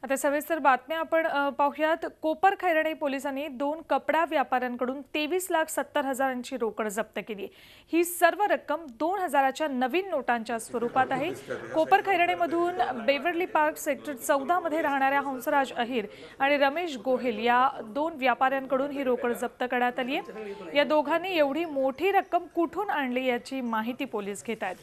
आता सविस्तर बातम्या आपण पाहूयात। कोपर खैरणे पोलिसांनी 2 कपडा व्यापाऱ्यांकडून 23,70,000ची रोकड जप्त केली। ही सर्व रक्कम 2,000च्या नवीन नोटांच्या स्वरूपात आहे। कोपर खैरणेमधून बेवर्ली पार्क सेक्टर 14 मध्ये राहणाऱ्या हंसराज अहिर आणि रमेश गोहिल या 2 व्यापाऱ्यांकडून ही रोकड जप्त करण्यात आली आहे। या दोघांनी एवढी मोठी रक्कम कुठून आणली याची माहिती पोलीस घेत आहेत।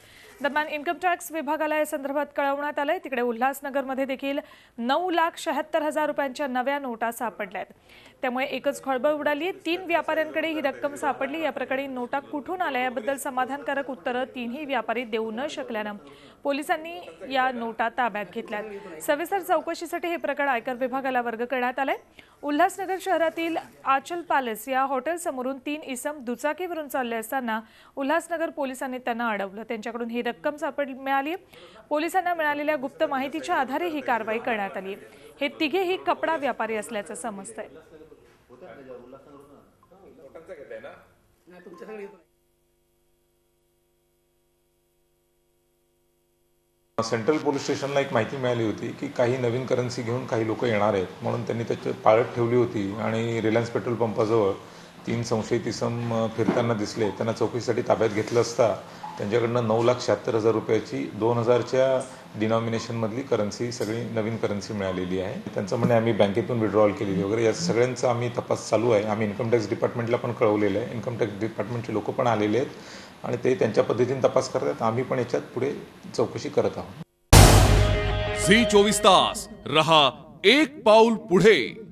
दरम्यान इन्कम टॅक्स विभागाला या संदर्भात कळवण्यात आले। तिकडे उल्हासनगरमध्ये देखील 9,76,000 रुपयांच्या नव्या नोटा सापडल्या आहेत। त्यामुळे एकच खळबळ उडाली आहे। 3 व्यापाऱ्यांकडे ही रक्कम सापडली। या प्रकरणी नोटा कुठून आल्या याबद्दल समाधानकारक उत्तरे तीनही व्यापारी देऊ न शकल्याने पोलिसांनी या नोटा ताब्यात घेतल्यात। सविस्तर चौकशीसाठी हे प्रकरण आयकर विभागाला वर्ग करण्यात आले। उल्हासनगर शहरातील आचल पॅलेस या हॉटेल समोरून 3 इसम दुचाकीवरून चालले असताना उल्हासनगर पोलिसांनी त्यांना अडवलं। त्यांच्याकडून ही रक्कम मिळाली। पोलिसांना मिळालेल्या गुप्त माहितीच्या आधारे ही कारवाई करण्यात आली। हे तिघेही कपडा व्यापारी असल्याचं समजतंय। सेंट्रल पोलीस स्टेशनला एक माहिती मिळाली होती की काही नवीन करन्सी घेऊन काही लोक येणार आहेत, म्हणून त्यांनी त्याची पाळत ठेवली होती आणि रिलायन्स पेट्रोल पंपाजवळ 3 संशयित इसम फिरताना दिसले। त्यांना चौकशीसाठी ताब्यात घेतलं असता त्यांच्याकडनं 9,76,000 रुपयाची 2,000च्या डिनॉमिनेशनमधली करन्सी, सगळी नवीन करन्सी मिळालेली आहे। त्यांचं म्हणणे आम्ही बँकेतून विड्रॉल केलेली वगैरे या सगळ्यांचा आम्ही तपास चालू आहे। आम्ही इन्कम टॅक्स डिपार्टमेंटला पण कळवलेलं आहे। इन्कम टॅक्स डिपार्टमेंटचे लोक पण आलेले आहेत आणि ते त्यांच्या पद्धतीने तपास करतात। आम्ही पण याच्यात पुढे चौकशी करत आहोत। झी 24 तास रहा एक पाऊल पुढे।